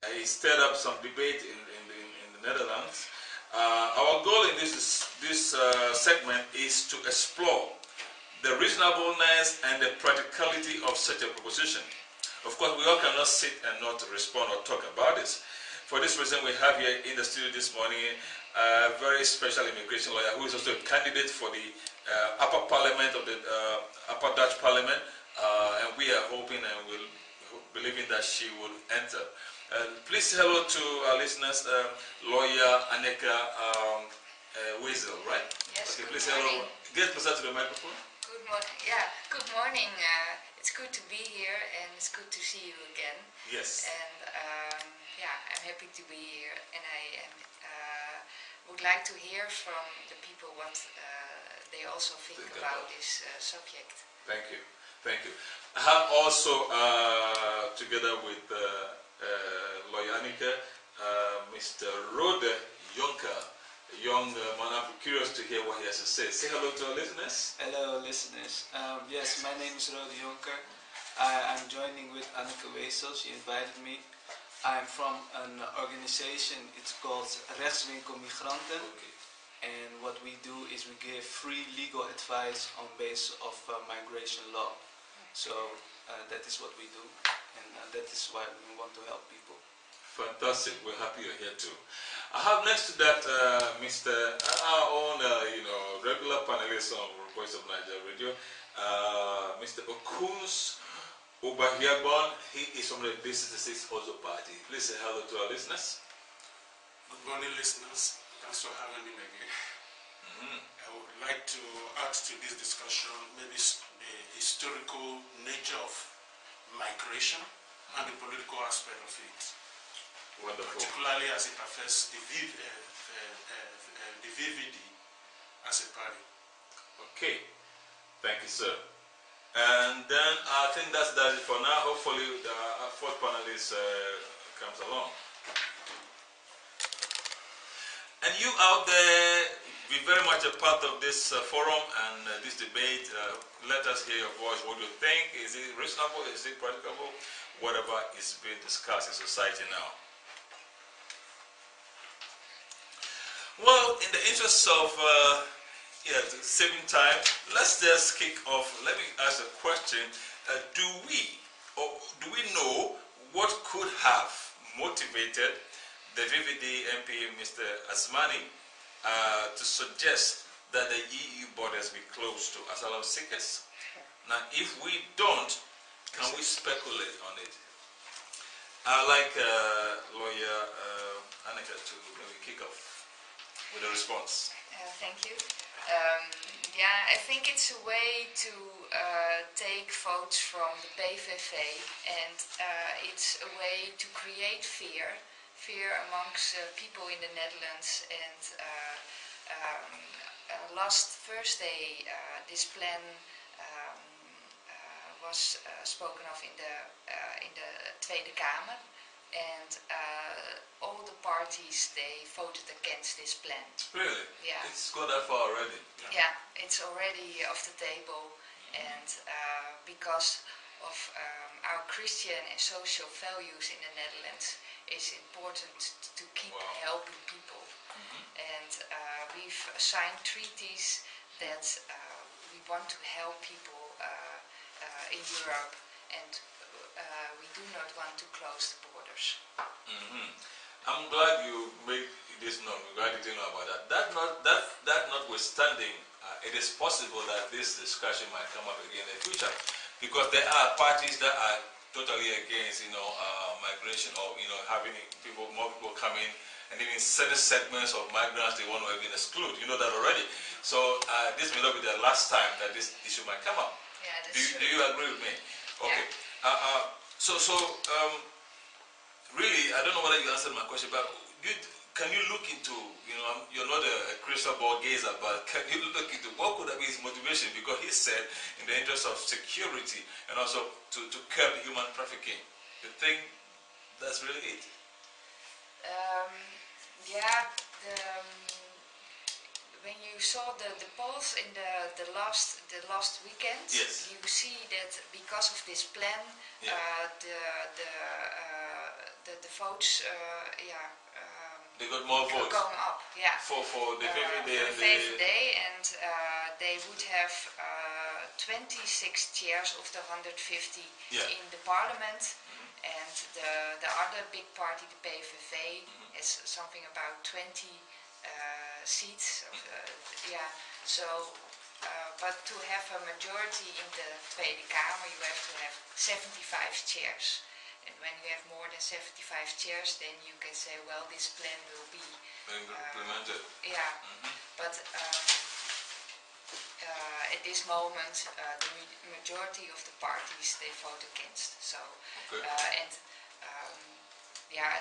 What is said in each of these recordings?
He stirred up some debate in the Netherlands. Our goal in this segment is to explore the reasonableness and the practicality of such a proposition. Of course, we all cannot sit and not respond or talk about this. For this reason, we have here in the studio this morning a very special immigration lawyer who is also a candidate for the upper parliament of the upper Dutch parliament, and we are hoping and believing that she will enter. Please say hello to our listeners, lawyer Annika Weasel, right? Yes, okay, good please morning. Hello. Get closer to the microphone. Good morning. Yeah, good morning. It's good to be here and it's good to see you again. Yes. And yeah, I'm happy to be here, and I would like to hear from the people what they also think about this subject. Thank you. Thank you. I have also, together with lawyer Annika, Mr. Rode Jonker, a young man. I'm curious to hear what he has to say. Say hello to our listeners. Hello, listeners. Yes, my name is Rode Jonker. I'm joining with Annika Weesel. She invited me. I'm from an organization. It's called Rechtswinkel Migranten. Okay. And what we do is we give free legal advice on basis of migration law. So that is what we do, and that is why we want to help people. Fantastic. We're happy you're here too. I have next to that Mr. Our own, regular panelist on Voice of Naija Radio, Mr. Okuns Obahiagbon. He is from the D66 also party. Please say hello to our listeners. Good morning, listeners. Thanks for having me again. I would like to add to this discussion maybe the historical nature of migration and the political aspect of it. Wonderful. Particularly as it affects the VVD as a party. Okay. Thank you, sir. And then I think that's it for now. Hopefully the fourth panelist comes along. And you out there, be very much a part of this forum and this debate. Let us hear your voice. What do you think? Is it reasonable? Is it practicable? Whatever is being discussed in society now. Well, in the interest of saving time, let's just kick off. Let me ask a question. Do we know what could have motivated the VVD MP, Mr. Asmani, to suggest that the EU borders be closed to asylum seekers? Now, if we don't, can we speculate on it? I'd like lawyer Annika to maybe kick off with a response. Thank you. Yeah, I think it's a way to take votes from the PVV, and it's a way to create fear amongst people in the Netherlands. And last Thursday, this plan was spoken of in the Tweede Kamer, and all the parties, they voted against this plan. Really? Yeah. It's gone that far already. Yeah, it's already off the table, and because of our Christian and social values in the Netherlands, it's important to keep helping people. And we've signed treaties that we want to help people in Europe, and we do not want to close the borders. I'm glad you made this known. I'm glad you didn't know about that. That notwithstanding, it is possible that this discussion might come up again in the future, because there are parties that are totally against, migration, or having more people coming, and even certain segments of migrants they want to even exclude. You know that already. So this may not be the last time that this issue might come up. Yeah, do you agree with me? Okay. Yeah. Really, I don't know whether you answered my question, but can you look into, you're not a crystal ball gazer, but can you look into what could have been his motivation? Because he said, in the interest of security and also to curb human trafficking. You think that's really it? When you saw the polls in the last weekend, yes, you see that because of this plan, the votes, they got more votes going up. Yeah. for the VVD and the VVD, and they would have 26 chairs of the 150 in the parliament, and the other big party, the PVV, is something about 20 seats. So, but to have a majority in the Tweede Kamer, you have to have 75 chairs. And when you have more than 75 chairs, then you can say, well, this plan will be implemented. But at this moment, the majority of the parties, they vote against. So,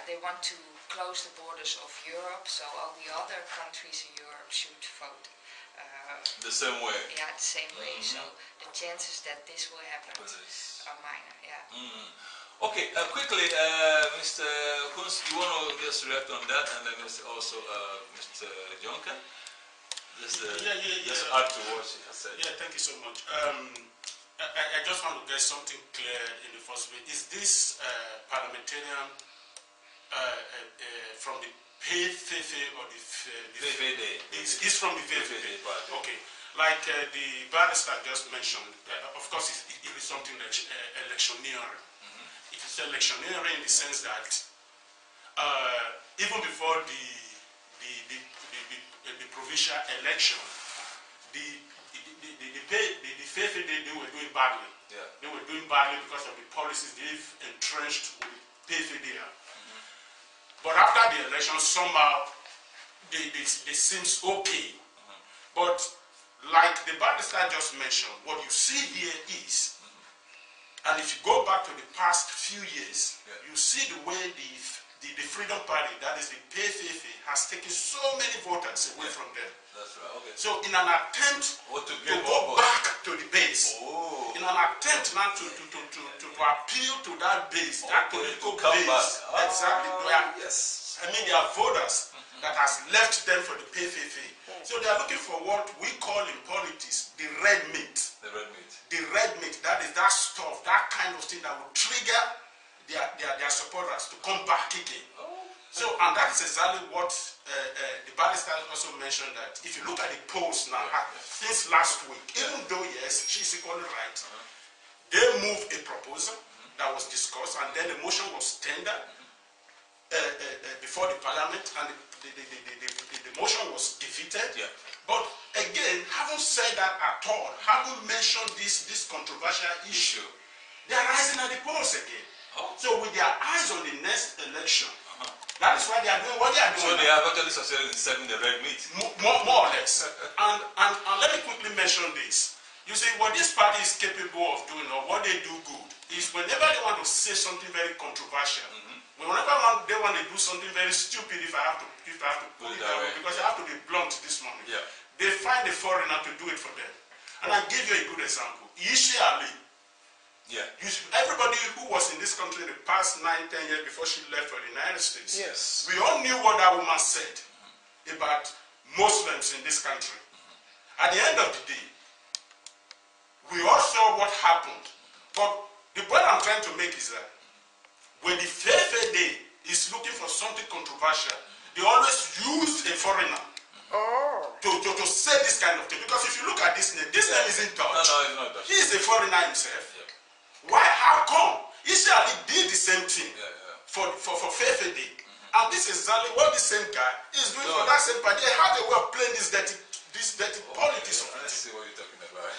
they want to close the borders of Europe, so all the other countries in Europe should vote the same way. Yeah, the same way. So the chances that this will happen are minor. Okay, quickly, Mr. Kunz, you want to just react on that, and then also Mr. Jonker? Just add to what she has said. Yeah, thank you so much. I just want to get something clear in the first place. Is this parliamentarian from the PVV or the VVD? It's from the VVD. Okay. Like the barrister just mentioned, of course it is something that electioneering. It is electioneering in the sense that even before the provincial election, the VVD, they were doing badly. They were doing badly because of the policies they've entrenched with PVD. But after the election, somehow they seems okay. But like the barrister just mentioned, what you see here is, and if you go back to the past few years, you see the way the Freedom Party, that is the PVV, has taken so many voters away from them. That's right. Okay. So in an attempt to go back to the base, in an attempt now to appeal to that base, that political base, exactly. I mean, there are voters that has left them for the PVV. So they are looking for what we call in politics the red meat. The red meat. The red meat, that is that stuff, that kind of thing that will trigger their supporters to come back again. So, and that is exactly what the barrister also mentioned, that if you look at the polls now, since last week, even though, yes, she's equally right, they moved a proposal that was discussed, and then the motion was tendered before the parliament, and the motion was defeated. But again, haven't said that at all, haven't mentioned this controversial issue. They are rising at the polls again. So with their eyes on the next election, that is why they are doing what they are doing. So they have actually succeeded in serving the red meat. More or less. And let me quickly mention this. You see, what this party is capable of doing, or what they do good, is whenever they want to say something very controversial, whenever they want to do something very stupid, if I have to put it that way, because I have to be blunt this morning, they find a foreigner to do it for them. And I'll give you a good example. Ali. Everybody who was in this country in the past 9-10 years before she left for the United States, we all knew what that woman said about Muslims in this country. At the end of the day, we all saw what happened. But the point I'm trying to make is that when the VVD is looking for something controversial, they always use a foreigner to say this kind of thing. Because if you look at this name isn't Dutch. No, he's not Dutch. He is a foreigner himself. Why? How come? Israel did the same thing for VVD. And this is exactly what the same guy is doing for that same party. How they were playing this dirty politics of it. Let's see what you're talking about.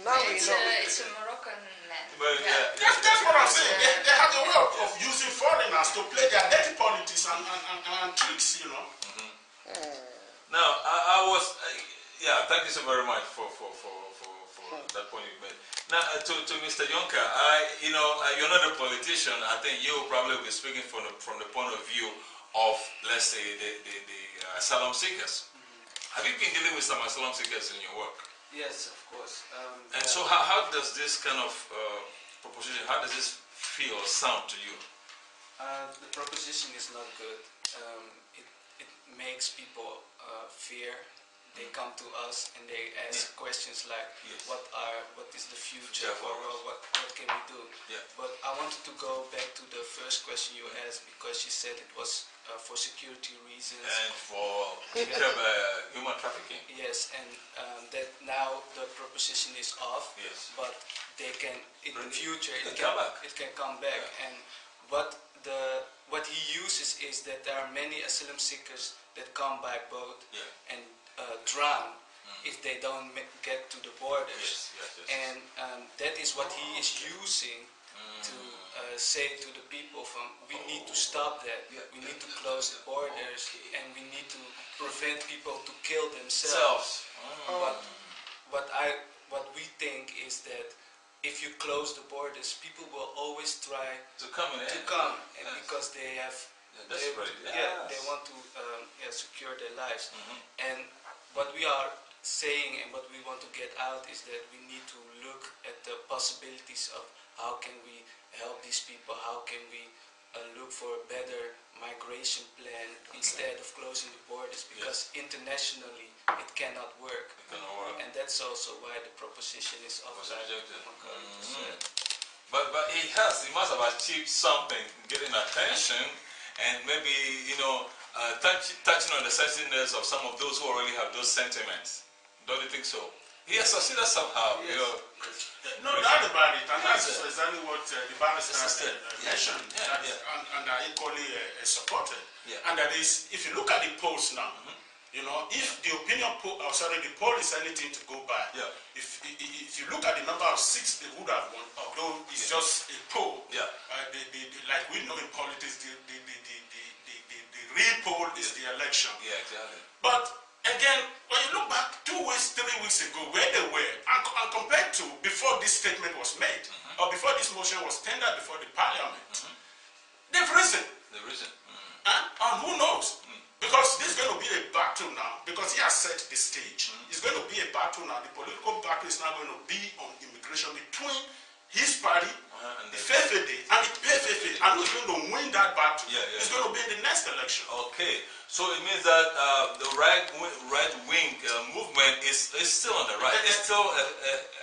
Now we know. It's a Moroccan man. That's what I'm saying. They have a way of using foreigners to play their dirty politics and tricks, you know. Now, I was, thank you so very much for that point you made. Now, to Mr. Jonker, you're not a politician. I think you probably will be speaking from the point of view of, let's say, the asylum seekers. Have you been dealing with some asylum seekers in your work? Yes, of course. And so how does this kind of proposition, how does this feel or sound to you? The proposition is not good. It makes people fear they come to us and they ask questions like, what is the future, or what can we do? But I wanted to go back to the first question you asked, because you said it was for security reasons and for human trafficking. Yes, and that now the proposition is off. Yes, but they can in the future it can come back. And what he uses is that there are many asylum seekers that come by boat and drown if they don't get to the borders. And that is what he is using to say to the people we need to stop that. We need to close the borders, and we need to prevent people to kill themselves. What we think is that if you close the borders, people will always try to come and because they have they want to secure their lives. And what we are saying and what we want to get out is that we need to look at the possibilities of how can we help these people, how can we look for a better migration plan instead of closing the borders, because internationally it cannot work. And that's also why the proposition is offside. But he must have achieved something, getting attention, and maybe touching on the sensitiveness of some of those who already have those sentiments. Don't you think so? He has succeeded somehow. No doubt about it, and that's exactly what the barrister mentioned, and are equally supported. And that is, if you look at the polls now, if the the poll is anything to go by, if you look at the number of seats they would have won, although it's just a poll, like we know in politics, the real poll is the election. But again, when you look back 2 weeks, 3 weeks ago, where they were, and compared to before this statement was made, or before this motion was tendered before the parliament, they've risen. And who knows? Because this is going to be a battle now, because he has set the stage. It's going to be a battle now. The political battle is now going to be on immigration between his party, the FFD, and the PFF. And who's going to win that battle? It's going to be in the next election. Okay, so it means that the right-wing movement is still on the right. It's still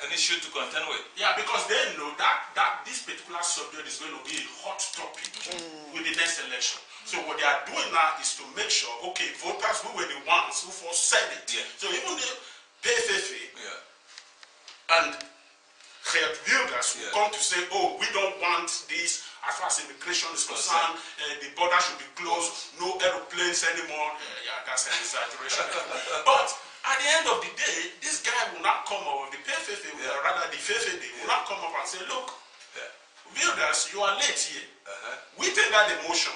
an issue to contend with. Yeah, because they know that this particular subject is going to be a hot topic with the next election. So what they are doing now is to make sure, okay, voters who were the ones who first said it. So even the PFF and builders will come to say, oh, we don't want this as far as immigration is concerned, the border should be closed, no aeroplanes anymore. That's an exaggeration. But at the end of the day, this guy will not come up, the PFF, rather the FFD, will not come up and say, look, builders, you are late here. We take that emotion.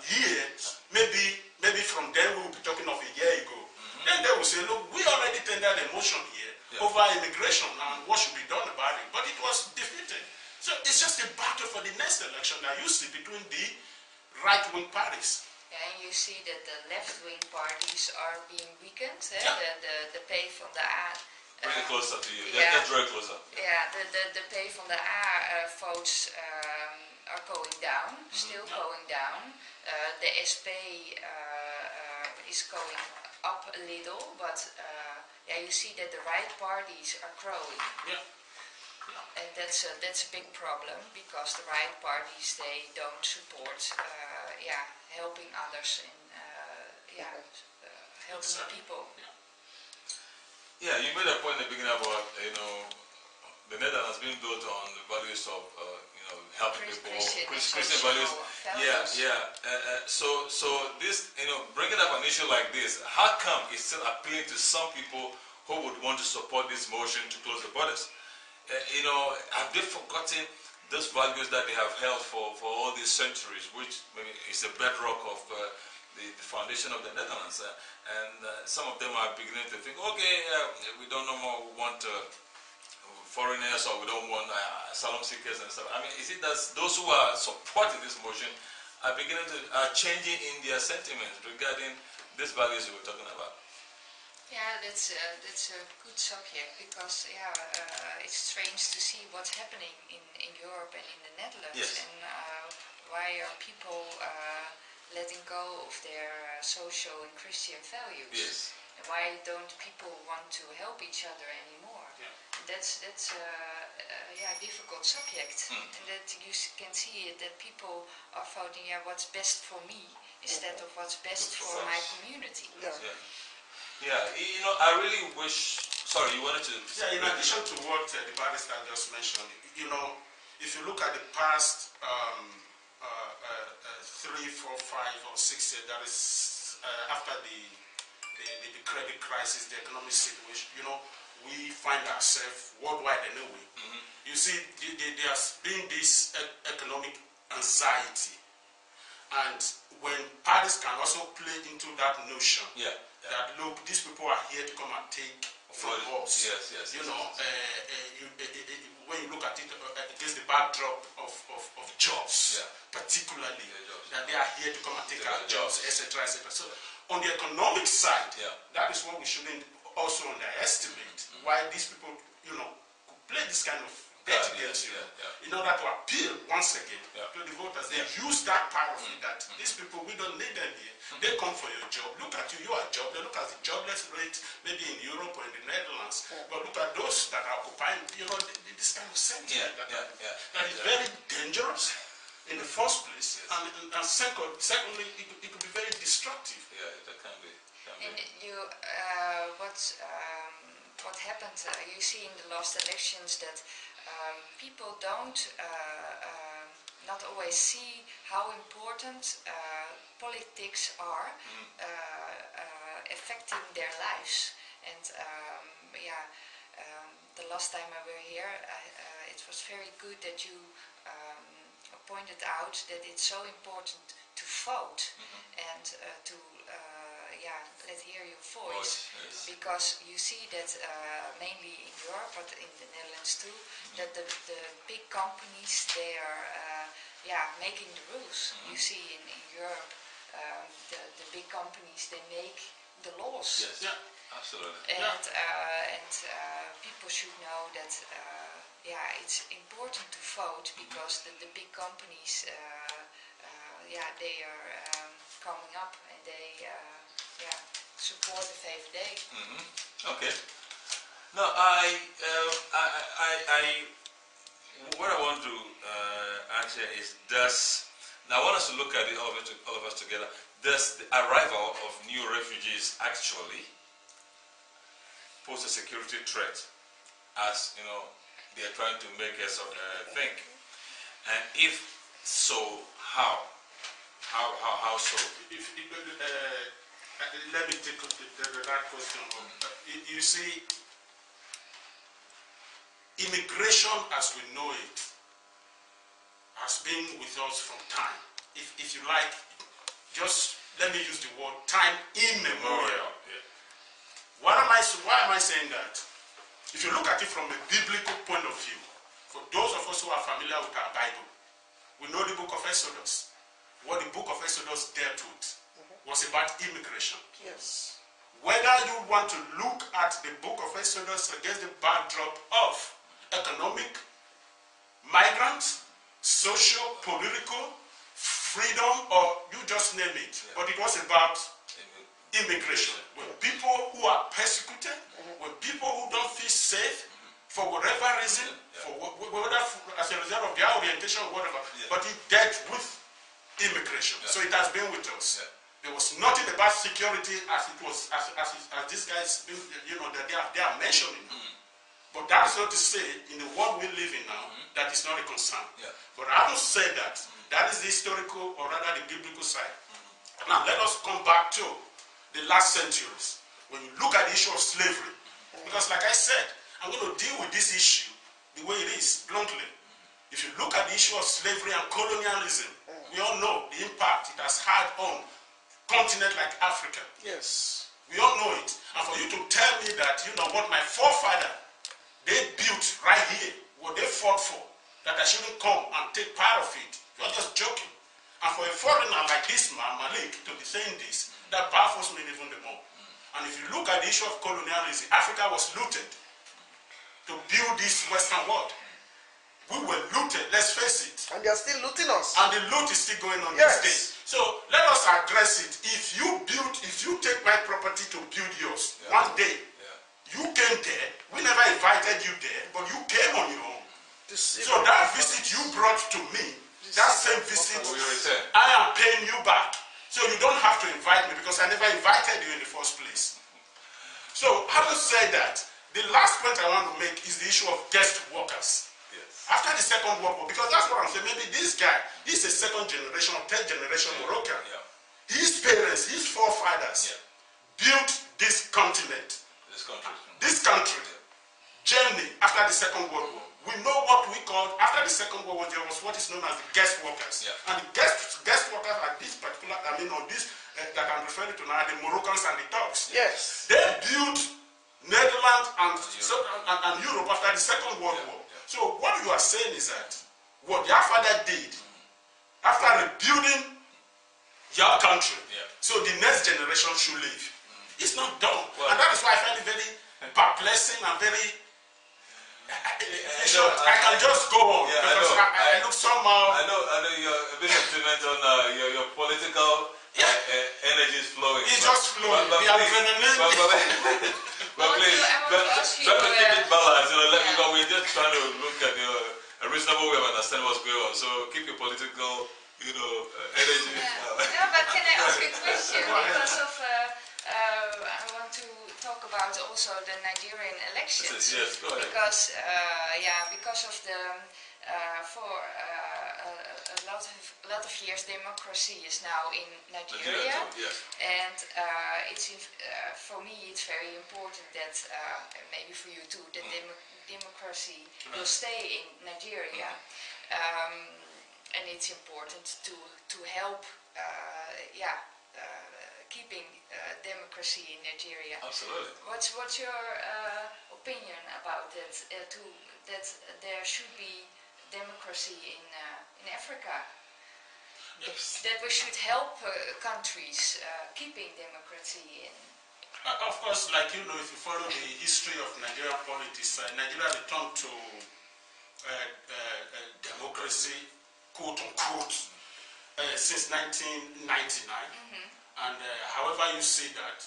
Here, maybe from then we will be talking of a year ago. Then they will say, look, we already tendered a motion here over immigration and what should be done about it. But it was defeated. So it's just a battle for the next election that you see between the right-wing parties. And you see that the left-wing parties are being weakened. The P van de A. Bring it closer to you. That's very closer. The P van de A votes are going down, still going down. The SP is going up a little, but you see that the right parties are growing. And that's a big problem, because the right parties, they don't support helping others and helping the people. Yeah, you made a point in the beginning about the Netherlands being built on the values of helping people, Christian values. So this, bringing up an issue like this, how come it's still appealing to some people who would want to support this motion to close the borders? Have they forgotten those values that they have held for all these centuries, which maybe is a bedrock of the foundation of the Netherlands? And some of them are beginning to think, okay, we don't no more want foreigners, or we don't want asylum seekers and stuff. I mean, is it that those who are supporting this motion are beginning to changing in their sentiments regarding these values we were talking about? Yeah, that's a good subject, because it's strange to see what's happening in Europe and in the Netherlands, and why are people letting go of their social and Christian values. And why don't people want to help each other anymore? Yeah. That's a difficult subject, and that you can see it that people are voting what's best for me instead of what's best for my community. Yeah. You know, I really wish. Sorry, you wanted to. Yeah, in addition to what the barrister just mentioned, you know, if you look at the past 3, 4, 5, or 6 years, that is after the credit crisis, the economic situation, you know, we find ourselves worldwide anyway. You see, there has been this economic anxiety, and when parties can also play into that notion that look, these people are here to come and take from us. Yes. You know, when you look at it against the backdrop of jobs, particularly, that they are here to come and take our jobs, etc., etc. So, on the economic side, that is what we shouldn't also underestimate. Why these people, you know, could play this kind of bet against you in order to appeal once again to the voters. They use that part of it that these people, we don't need them here. They come for your job. Look at you, you are job. They look at the jobless rate maybe in Europe or in the Netherlands. But look at those that are occupying, you know, this kind of sentiment that is very dangerous in the first place, and secondly, it could be very destructive. Yeah, that can be. And you, what happened? You see in the last elections that people don't not always see how important politics are affecting their lives. And the last time I were here, it was very good that you pointed out that it's so important to vote and to let hear your voice, because you see that mainly in Europe, but in the Netherlands too, that the big companies, they are making the rules. You see in Europe, the big companies, they make the laws. Yes, absolutely. And people should know that it's important to vote, because the big companies they are coming up, and they support the VVD. Okay. Now, what I want to answer is, now I want us to look at it, all of us together. Does the arrival of new refugees actually pose a security threat, as you know they are trying to make us think? And if so, how? How so? Let me take that question. You see, immigration as we know it has been with us from time. If you like, just let me use the word time immemorial. Why am I saying that? If you look at it from a biblical point of view, for those of us who are familiar with our Bible, we know the book of Exodus. What the book of Exodus dealt with was about immigration. Yes. Whether you want to look at the book of Exodus against the backdrop of economic, migrants, social, political, freedom, or you just name it, but it was about immigration. When people who are persecuted, when people who don't feel safe, for whatever reason, whether as a result of their orientation or whatever, but it dealt with immigration. So it has been with us. There was nothing about security as it was, as these guys, you know, that they are mentioning. But that's not to say, in the world we live in now, that is not a concern. But I will say that that is the historical, or rather the biblical side. Now let us come back to the last centuries. When you look at the issue of slavery, because like I said, I'm going to deal with this issue the way it is, bluntly. If you look at the issue of slavery and colonialism, we all know the impact it has had on a continent like Africa. Yes. We all know it. And for you to tell me that, you know what, my forefather, they built right here, what they fought for, that I shouldn't come and take part of it, you're just joking. And for a foreigner like this man, Malik, to be saying this, that baffles me even the more. And if you look at the issue of colonialism, Africa was looted to build this Western world. We were looted, let's face it. And they are still looting us. And the loot is still going on these days. So let us address it. If you take my property to build yours, paying you back. So you don't have to invite me because I never invited you in the first place. So having said that, the last point I want to make is the issue of guest workers. Yes. After the Second World War, because that's what I'm saying, maybe this guy, he's a second generation or third generation Moroccan. Yeah. His parents, his forefathers built this continent. This country. Germany, after the Second World War. We know what we called, after the Second World War, there was what is known as the guest workers. Yeah. And the guest workers are this particular, or this that I'm referring to now, the Moroccans and the Turks. Yes. They built Netherlands and Europe after the Second World War. Yeah. So what you are saying is that what their father did after rebuilding your country, so the next generation should live. It's not done. Well, and that is why I find it very perplexing and very... I can just go on because I look somehow... I know you're a bit sentimental on your political energy is flowing. It's just flowing. But please, try to keep it balanced. Let me go. We're just trying to look at a reasonable way of understanding what's going on. So keep your political, energy. But can I ask you a question? Because of I want to talk about also the Nigerian elections. Yes, go ahead. Because because of the for a lot of years democracy is now in Nigeria, and it's for me it's very important that maybe for you too that democracy will stay in Nigeria, and it's important to help keeping democracy in Nigeria. Absolutely. What's your opinion about that? That there should be democracy in Africa. Yes. That we should help countries keeping democracy in. Of course, like if you follow the history of Nigerian politics, Nigeria returned to democracy, quote unquote, since 1999. And however you see that,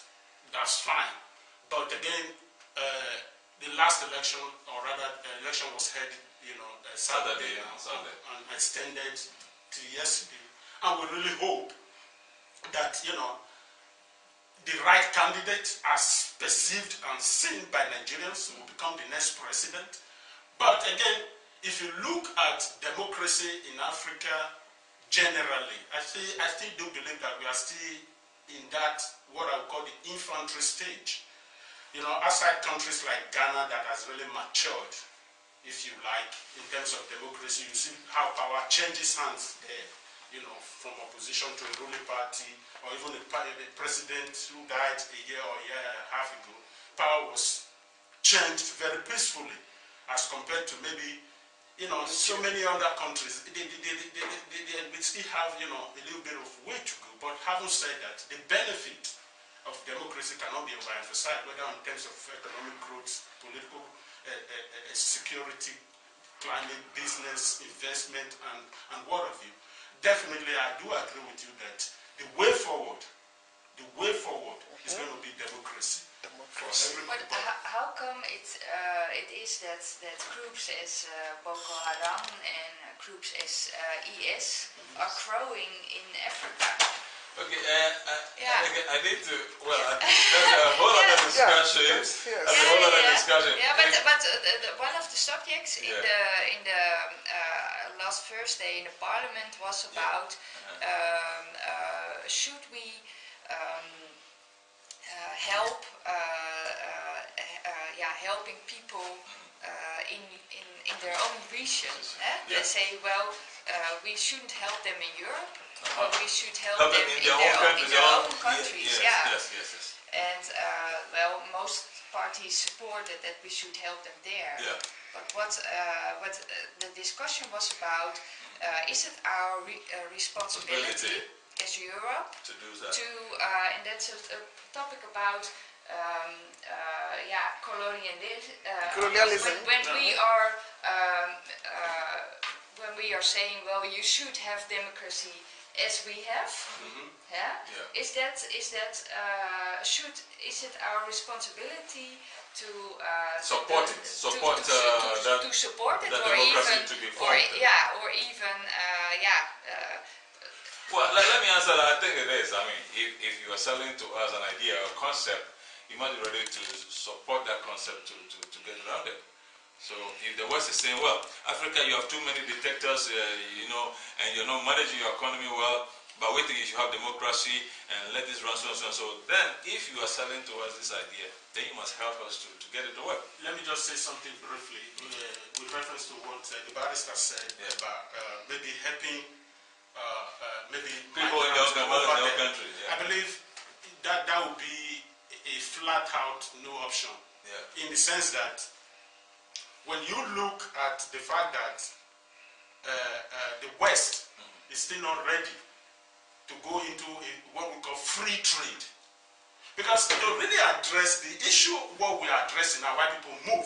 that's fine. But again, the last election, or rather, the election was held, Saturday and extended to yesterday. And we really hope that, the right candidate, as perceived and seen by Nigerians, will become the next president. But again, if you look at democracy in Africa generally, I still do believe that we are still in that, what I would call the infantry stage. Outside countries like Ghana that has really matured, if you like, in terms of democracy, you see how power changes hands there, from opposition to a ruling party, or even the president who died a year or a year and a half ago. Power was changed very peacefully as compared to maybe, so many other countries. We still have, a little bit of way to go. But having said that, the benefit of democracy cannot be overemphasized, whether in terms of economic growth, political security, climate, business, investment, and what have you. Definitely, I do agree with you that the way forward is going to be democracy. But how come it is that groups as Boko Haram and groups as IS are growing in Africa? Okay, I need to. Well, I think that's a whole other discussion. That's a whole other discussion. Yeah, but one of the subjects in the last Thursday in the Parliament was about should we help helping people in their own regions. They say, well, we shouldn't help them in Europe. Or we should help them in their own countries. Yes. And most parties supported that we should help them there. Yeah. But what the discussion was about, is it our responsibility as Europe to do that? And that's a topic about colonialism. When we are saying, well, you should have democracy as we have, is it our responsibility to support it, or even Well, let me answer that. I think it is. I mean, if you are selling to us an idea or concept, you must be ready to support that concept to get around it. So if the West is saying, well, Africa, you have too many dictators, and you're not managing your economy well, but we think you should have democracy and let this run so and so and so, then if you are selling to us this idea, then you must help us to get it to work. Let me just say something briefly with reference to what the barrister said about maybe helping maybe people in their own country. Yeah. I believe that would be a flat out no option. Yeah. In the sense that when you look at the fact that the West is still not ready to go into what we call free trade. Because to really address the issue, what we are addressing now, why people move,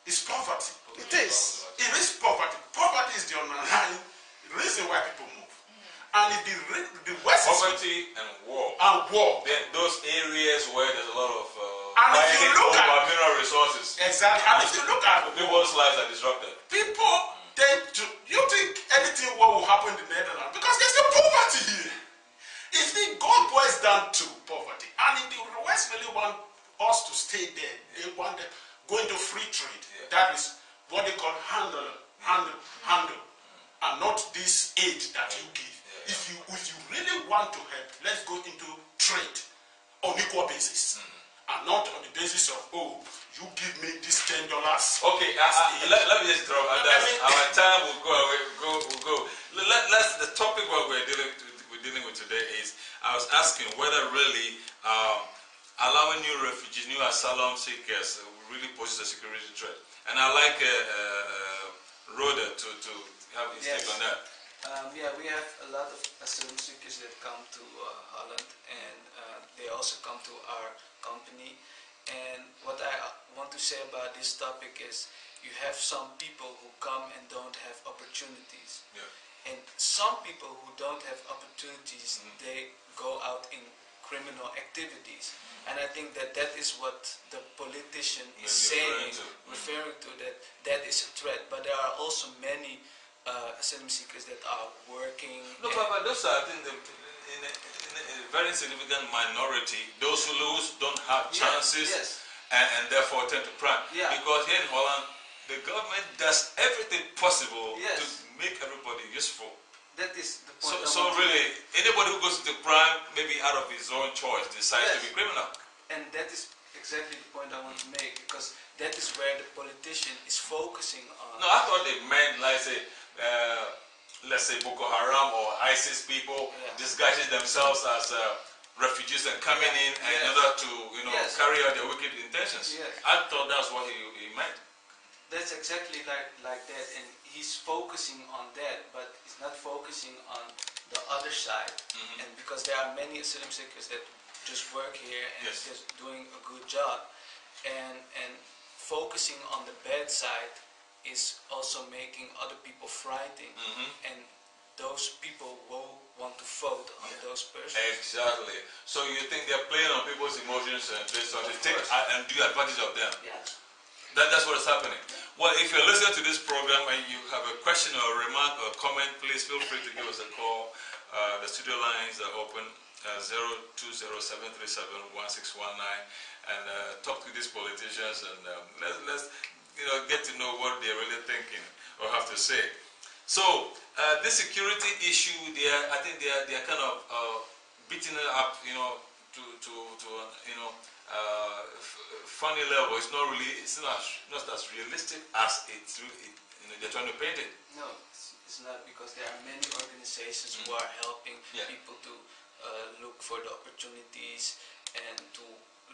is poverty. It is. It is poverty. Poverty is the underlying reason why people move. And if the West poverty and war. And war. Then those areas where there's a lot of and if you look at mineral resources. Exactly. And if you look at people's lives are disrupted. People tend to, you think anything what will happen in the Netherlands because there's no poverty here. If the goal boils down to poverty, and if the West really want us to stay there, they want to go into free trade. That is what they call handle, and not this aid that you give. If you really want to help, let's go into trade on equal basis. And not on the basis of, oh, you give me this $10. Okay, let me just drop. Our time will go. The topic what we're dealing with today is, I was asking whether really allowing new refugees, new asylum seekers really poses a security threat. And I like Rhoda to have his take on that. We have a lot of asylum seekers that come to Holland, and they also come to our company. And what I want to say about this topic is, you have some people who come and don't have opportunities. Yeah. And some people who don't have opportunities, they go out in criminal activities. And I think that is what the politician is saying, referring to that is a threat. But there are also many asylum seekers that are working. No, but those are, I think, in a very significant minority. Those who lose don't have chances, and therefore tend to crime. Yeah. Because here in Holland, the government does everything possible to make everybody useful. That is the point. So really, anybody who goes into crime, maybe out of his own choice, decides to be criminal. And that is exactly the point I want to make, because that is where the politician is focusing on. No, I thought they meant, like, say, let's say Boko Haram or ISIS people disguising themselves as refugees and coming in in order to carry out their wicked intentions. I thought that's what he meant. That's exactly like that, and he's focusing on that, but he's not focusing on the other side. And because there are many asylum seekers that just work here and just doing a good job, and focusing on the bad side is also making other people frightened, and those people will want to vote on those persons. Exactly. So you think they're playing on people's emotions and they take and do advantage of them? Yes. That's what is happening. Well, if you're listening to this program and you have a question or a remark or comment, please feel free to give us a call. The studio lines are open, 0207371619, and talk to these politicians, and let's get to know what they're really thinking or have to say. So this security issue, I think they're kind of beating it up, to funny level. It's not as realistic as they're trying to paint it. No, it's not, because there are many organizations who are helping people to look for the opportunities and to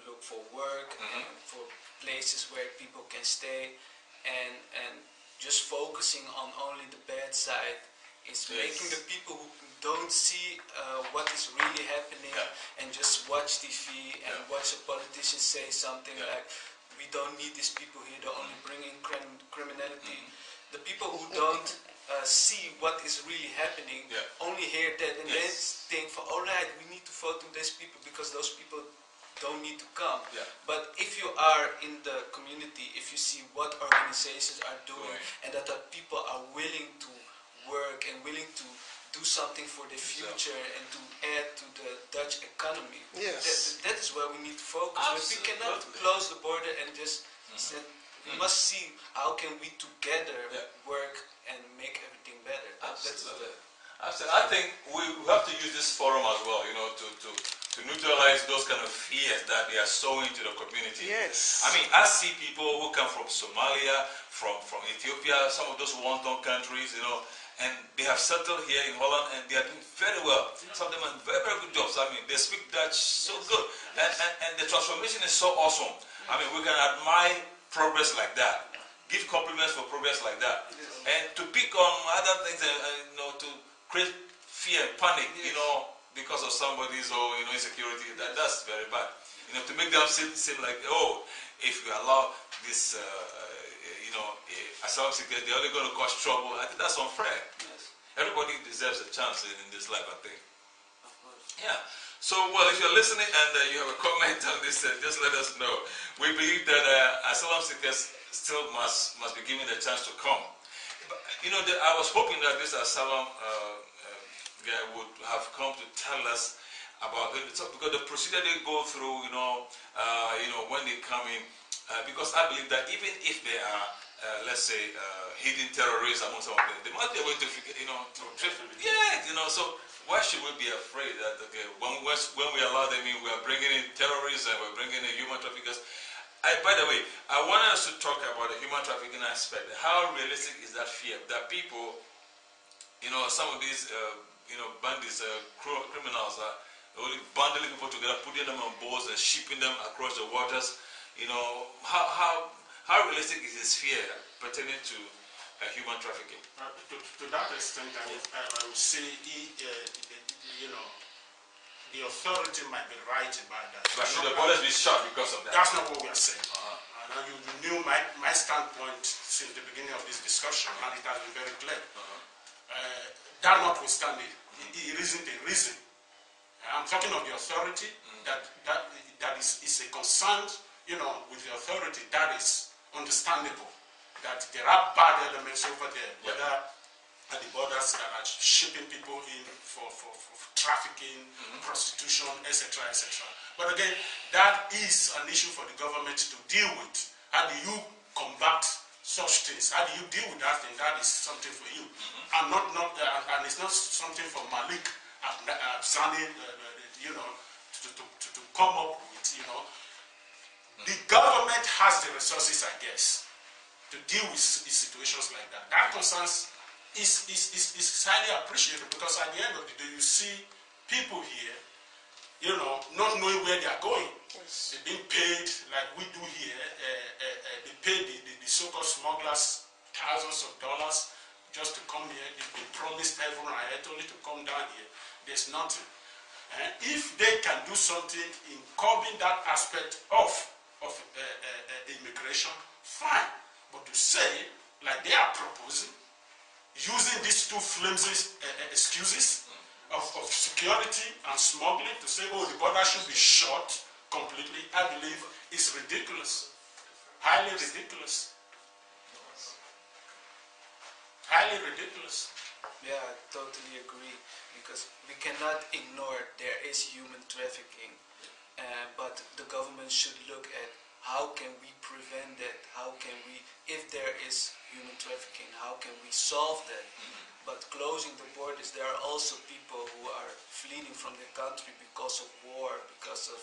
look for work and for places where people can stay, and just focusing on only the bad side is making the people who don't see what is really happening and just watch TV and watch a politician say something like, we don't need these people here, they're only bringing criminality. The people who don't see what is really happening only hear that and then think, alright, we need to vote on these people because those people don't need to come. But if you are in the community, if you see what organizations are doing and that the people are willing to work and willing to do something for the future and to add to the Dutch economy. Yes. That is where we need to focus. But we cannot close the border and just say, we must see how can we together work and make everything better. Absolutely. I think we have to use this forum as well, you know, to neutralize those kind of fears that they are sowing to the community. Yes. I mean, I see people who come from Somalia, from Ethiopia, some of those wonton countries, you know, and they have settled here in Holland and they are doing very well. Some of them are very, very good jobs. I mean, they speak Dutch so good. And the transformation is so awesome. I mean, we can admire progress like that. Give compliments for progress like that. And to pick on other things and you know, to create fear, panic, you know, because of somebody's insecurity, that's very bad. You know, to make them seem like, oh, if we allow this, asylum seekers, they're only going to cause trouble. I think that's unfair. Yes. Everybody deserves a chance in this life, I think. Of course. Yeah. So, well, if you're listening and you have a comment on this, just let us know. We believe that asylum seekers still must be given a chance to come. But, you know, I was hoping that this asylum guy would have come to tell us about it, because the procedure they go through, when they come in, because I believe that even if they are, let's say, hidden terrorists among some of them, they must be able to figure, so why should we be afraid that, okay, when we allow them in, we are bringing in terrorists and we're bringing in human traffickers? By the way, I want us to talk about the human trafficking aspect. How realistic is that fear that people, some of these, bandits, criminals are only bundling people together, putting them on boats and shipping them across the waters? How realistic is this fear pertaining to human trafficking? To that extent, I would say, the authority might be right about that. But should the borders be shut because of that? That's not what we are saying. And you knew my standpoint since the beginning of this discussion, and it has been very clear. That notwithstanding, it isn't a reason. I'm talking of the authority that is a concern, with the authority. That is understandable. That there are bad elements over there, whether at the borders that are shipping people in for trafficking, prostitution, etc., etc. But again, that is an issue for the government to deal with. How do you combat such things? How do you deal with that thing? That is something for you, and and it's not something for Malik Abzani, to come up with. The government has the resources, I guess, to deal with situations like that. That concerns is highly appreciated, because at the end of the day, you see people here, not knowing where they are going. Yes. They're being paid like we do here. They pay the so-called smugglers thousands of dollars just to come here. They've been promised heaven and earth only to come down here. There's nothing. If they can do something in curbing that aspect of immigration, fine. But to say, like they are proposing, using these two flimsy excuses of security and smuggling to say, oh, the border should be shut completely, I believe is ridiculous. Highly ridiculous. Highly ridiculous. Yeah, I totally agree, because we cannot ignore there is human trafficking, but the government should look at how can we prevent that, how can we, if there is human trafficking, how can we solve that? But closing the borders, there are also people who are fleeing from their country because of war, because of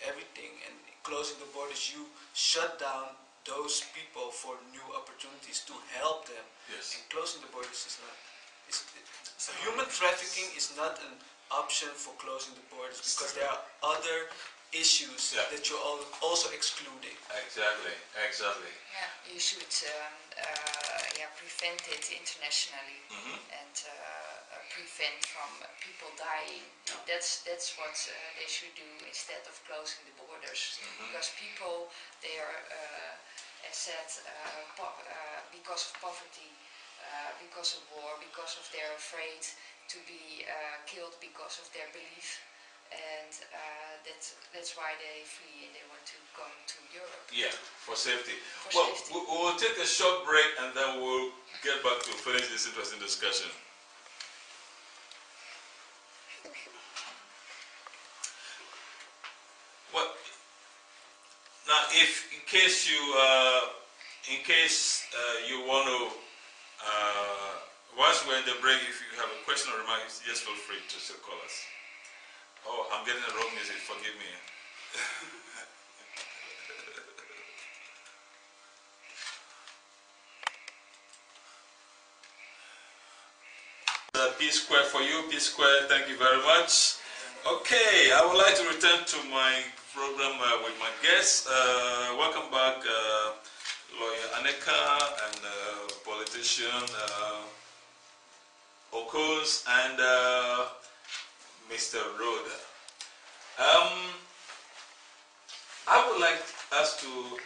everything, and closing the borders, you shut down those people for new opportunities to help them. Yes. And closing the borders is not, human trafficking is not an option for closing the borders, because there are other issues that you're also excluding. Exactly. Yeah, you should prevent it internationally and prevent from people dying. That's what they should do instead of closing the borders, because people, they are, as said, because of poverty, because of war, because of they're afraid to be killed because of their belief. And that's why they flee and they want to come to Europe. Yeah, for safety. Safety. We'll take a short break and then we'll get back to finish this interesting discussion. if in case you want to, once we're in the break, if you have a question or remark, just feel free to still call us. Oh, I'm getting the wrong music. Forgive me. P square for you, P square, thank you very much. Okay, I would like to return to my program with my guests. Welcome back, Lawyer Aneka and politician Okos and Mr. Roda. I would like us to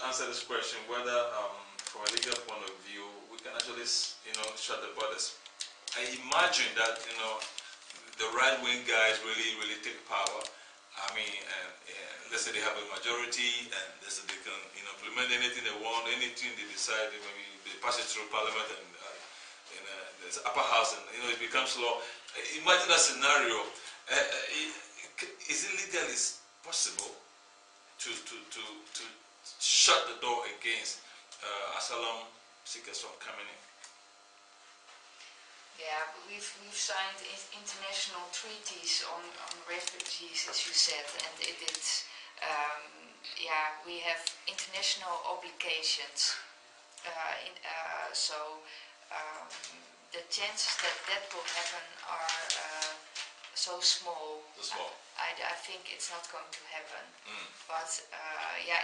answer this question whether from a legal point of view we can actually shut the borders. I imagine that the right-wing guys really take power. I mean, let's say they have a majority, and they can implement anything they want, anything they decide. Maybe they pass it through Parliament and the upper house, and it becomes law. Imagine that scenario. Is it legally possible to shut the door against asylum seekers from coming in? Yeah, we've signed international treaties on refugees, as you said, and we have international obligations. The chances that will happen are so small. I think it's not going to happen. But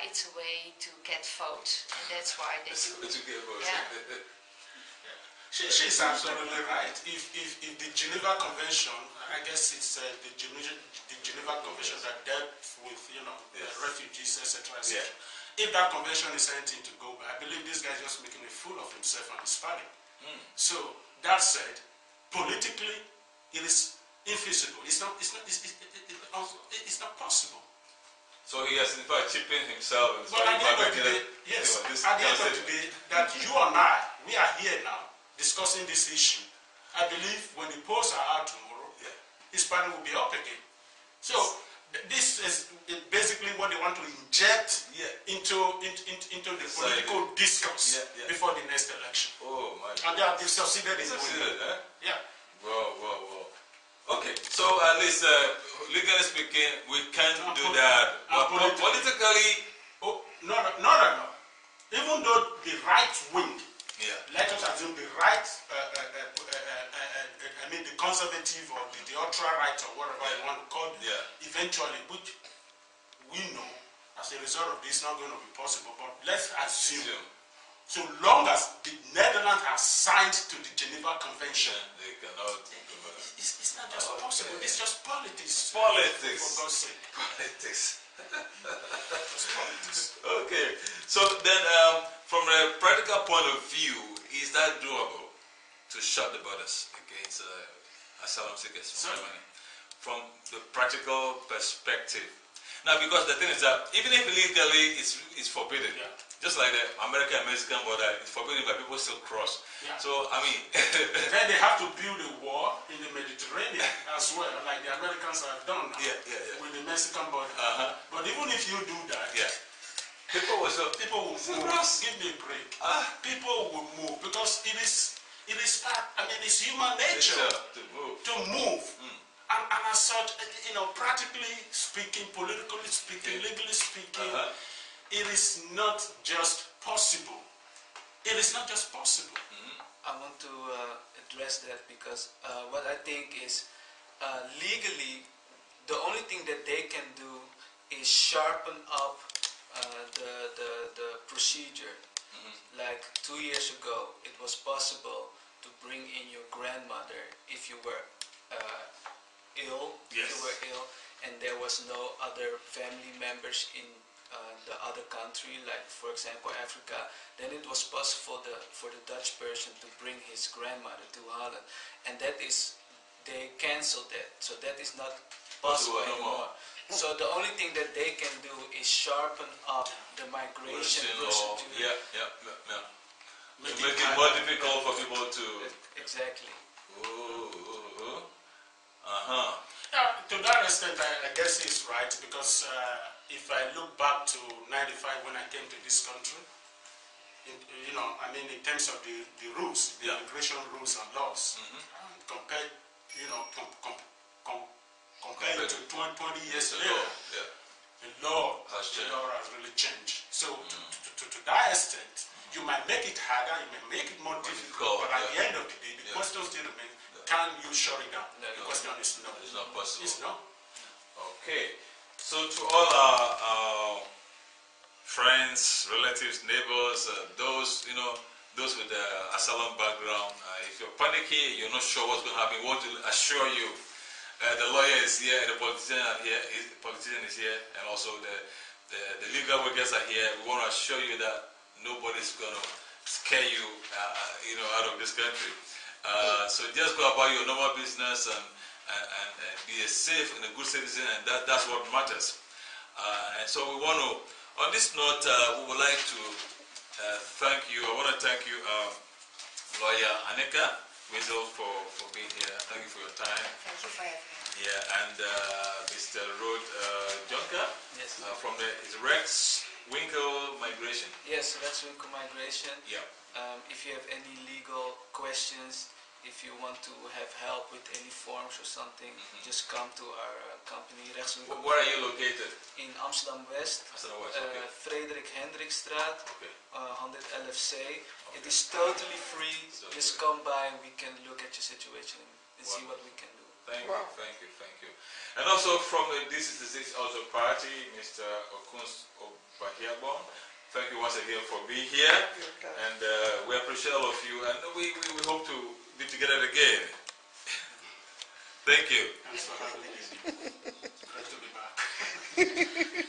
it's a way to get votes, and that's why they do it. To get votes. Yeah. She's absolutely right. If the Geneva Convention, I guess it's the Geneva Convention that dealt with refugees, etc. Yeah. If that convention is anything to go by, I believe this guy is just making a fool of himself and his party. So that said, politically, it is infeasible. It's not possible. So he has in fact cheapened himself. And but at the end of the day, yes. At the end of the day, that you and I, we are here now discussing this issue. I believe when the polls are out tomorrow, his party will be up again. So this is basically what they want to inject into the political discourse before the next election. Oh my! And they've succeeded in doing that. Yeah. Wow. Okay, so at least legally speaking, we can do that. But politically, not at all. Even though the right wing, let us assume the right, the conservative or the ultra-right or whatever you want to call it, eventually, which we know as a result of this not going to be possible, but let's assume, so long as the Netherlands has signed to the Geneva Convention, they cannot. It's not just possible, it's just politics. Politics. For God's sake. Politics. Just politics. Okay, so then from a practical point of view, is that doable to shut the borders against asylum seekers from Germany? From the practical perspective. Now, because the thing is that even if legally it's forbidden, just like the American-Mexican border, it's forbidden, but people still cross. So, I mean... then they have to build a wall in the Mediterranean as well, like the Americans have done now with the Mexican border. But even if you do that, people will move. Give me a break. People will move because it is it's human nature to move. And as such, practically speaking, politically speaking, legally speaking, it is not just possible. It is not just possible. I want to address that because what I think is legally, the only thing that they can do is sharpen up the procedure. Like 2 years ago, it was possible to bring in your grandmother if you were ill, and there was no other family members in the other country, like for example Africa. Then it was possible for the Dutch person to bring his grandmother to Holland, and they cancelled that, so that is not possible anymore. So the only thing that they can do is sharpen up the migration procedure. To make it more difficult for people to... Exactly. To that extent, I guess he's right, because if I look back to 95 when I came to this country, in terms of the rules, the immigration rules and laws, compared, compared to 20 years later, the law has really changed. So to that extent, you might make it harder, you may make it more difficult, but at the end of the day, the question still remains, can you shut it down? The question is no. It's not possible. It's no. Okay. So to all our friends, relatives, neighbors, those with the asylum background, if you're panicky, you're not sure what's going to happen, we want to assure you the lawyer is here, the politician is here, and also the legal workers are here. We want to assure you that nobody's going to scare you, out of this country. So just go about your normal business and be a safe and a good citizen, and that's what matters. And so we want to, on this note, we would like to thank you. I want to thank you, Lawyer Anika Wiesel, for being here. Thank you for your time. Thank you for having me. Yeah, and Mr. Rod Jonker, Yes. from the Rex Winkle Migration. Yes, Rex Winkle Migration. Yeah. If you have any legal questions, if you want to have help with any forms or something, just come to our company, Rex Winkle. Where are you located? In Amsterdam West. Amsterdam West, okay. Frederik Hendrikstraat, Okay. 111 C. It is totally free. Just come by and we can look at your situation and see what we can do. Thank you. And also from this is the 6th also party, Mr. Okuns Obahiabon. Thank you once again for being here. And we appreciate all of you, and we hope to be together again. Thank you. Thanks for having me. Great to be back.